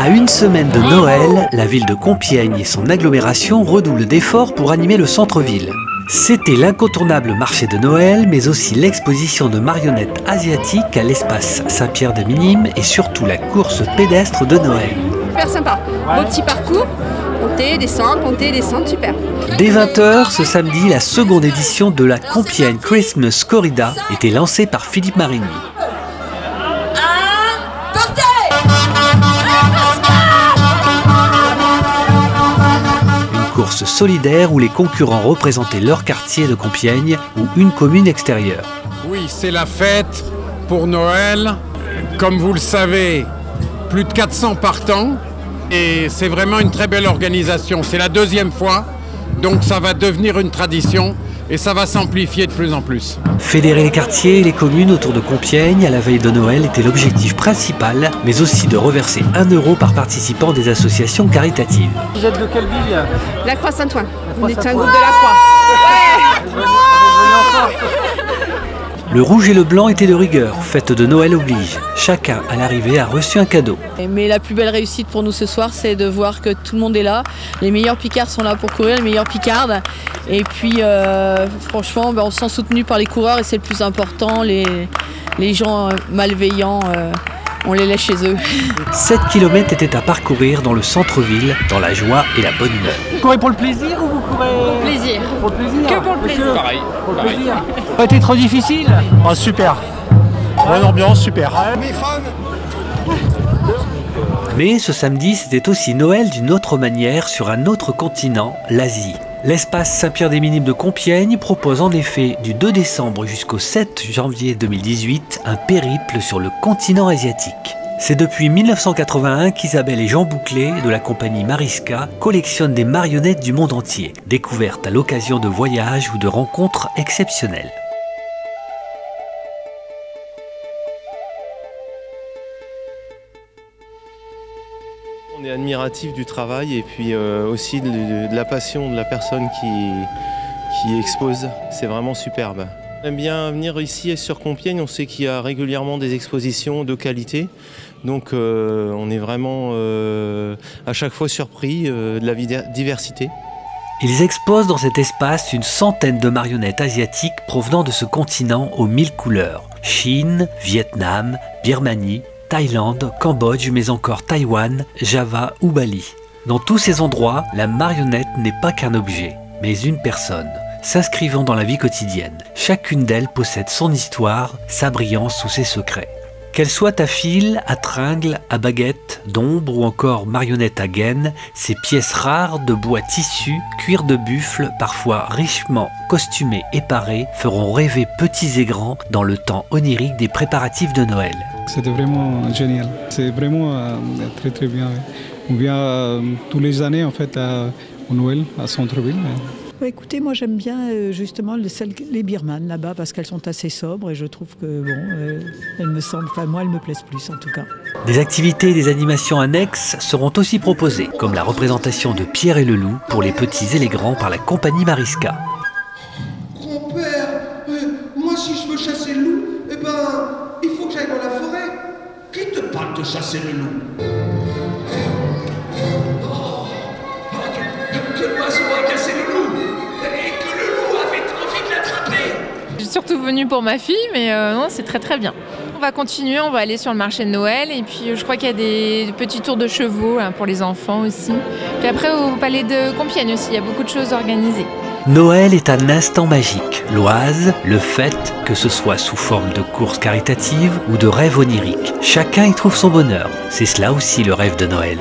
À une semaine de Noël, la ville de Compiègne et son agglomération redoublent d'efforts pour animer le centre-ville. C'était l'incontournable marché de Noël, mais aussi l'exposition de marionnettes asiatiques à l'espace Saint-Pierre-des-Minimes et surtout la course pédestre de Noël. Super sympa, beau petit parcours, monter, descendre, super. Dès 20 h ce samedi, la seconde édition de la Compiègne Christmas Corrida était lancée par Philippe Marigny. Course solidaire où les concurrents représentaient leur quartier de Compiègne ou une commune extérieure. Oui, c'est la fête pour Noël. Comme vous le savez, plus de 400 partants et c'est vraiment une très belle organisation. C'est la deuxième fois, donc ça va devenir une tradition et ça va s'amplifier de plus en plus. Fédérer les quartiers et les communes autour de Compiègne à la veille de Noël était l'objectif principal, mais aussi de reverser 1 € par participant des associations caritatives. Vous êtes de quelle ville? La Croix-Saint-Ouen. On est un groupe de la Croix. Le rouge et le blanc étaient de rigueur, fête de Noël oblige. Chacun à l'arrivée a reçu un cadeau. Mais la plus belle réussite pour nous ce soir, c'est de voir que tout le monde est là. Les meilleurs picards sont là pour courir, les meilleurs picardes. Et puis franchement, on se sent soutenu par les coureurs et c'est le plus important. Les gens malveillants, on les laisse chez eux. 7 km étaient à parcourir dans le centre-ville, dans la joie et la bonne humeur. Vous courez pour le plaisir ou vous courez... Pour le plaisir. Pour le plaisir. Que pour le plaisir. Pareil. Pour le plaisir. Ça a été trop difficile? Oh, super. Bonne ambiance, super. Mais ce samedi, c'était aussi Noël d'une autre manière sur un autre continent, l'Asie. L'espace Saint-Pierre-des-Minimes de Compiègne propose en effet du 2 décembre jusqu'au 7 janvier 2018 un périple sur le continent asiatique. C'est depuis 1981 qu'Isabelle et Jean Bouclé de la compagnie Mariska collectionnent des marionnettes du monde entier, découvertes à l'occasion de voyages ou de rencontres exceptionnelles. On est admiratif du travail et puis aussi de la passion de la personne qui expose. C'est vraiment superbe. On aime bien venir ici sur Compiègne, on sait qu'il y a régulièrement des expositions de qualité. Donc on est vraiment à chaque fois surpris de la diversité. Ils exposent dans cet espace une centaine de marionnettes asiatiques provenant de ce continent aux 1000 couleurs. Chine, Vietnam, Birmanie, Thaïlande, Cambodge, mais encore Taïwan, Java ou Bali. Dans tous ces endroits, la marionnette n'est pas qu'un objet, mais une personne, s'inscrivant dans la vie quotidienne. Chacune d'elles possède son histoire, sa brillance ou ses secrets. Qu'elle soit à fil, à tringle, à baguette, d'ombre ou encore marionnette à gaine, ces pièces rares de bois tissu, cuir de buffle, parfois richement costumées et parées, feront rêver petits et grands dans le temps onirique des préparatifs de Noël. C'était vraiment génial, c'est vraiment très très bien. On vient tous les années en fait au Noël à Centre-Ville. Écoutez, moi j'aime bien justement les birmanes là-bas parce qu'elles sont assez sobres et je trouve que bon, elles me semblent, enfin moi elles me plaisent plus en tout cas. Des activités et des animations annexes seront aussi proposées, comme la représentation de Pierre et le loup pour les petits et les grands par la compagnie Mariska. Grand-père, moi si je veux chasser le loup, eh ben il faut que j'aille dans la forêt. Qui te parle de chasser le loup? Je suis surtout venue pour ma fille, mais non, c'est très très bien. On va continuer, on va aller sur le marché de Noël et puis je crois qu'il y a des petits tours de chevaux hein, pour les enfants aussi. Puis après au palais de Compiègne aussi, il y a beaucoup de choses organisées. Noël est un instant magique. L'Oise le fête, que ce soit sous forme de courses caritatives ou de rêves oniriques. Chacun y trouve son bonheur. C'est cela aussi le rêve de Noël.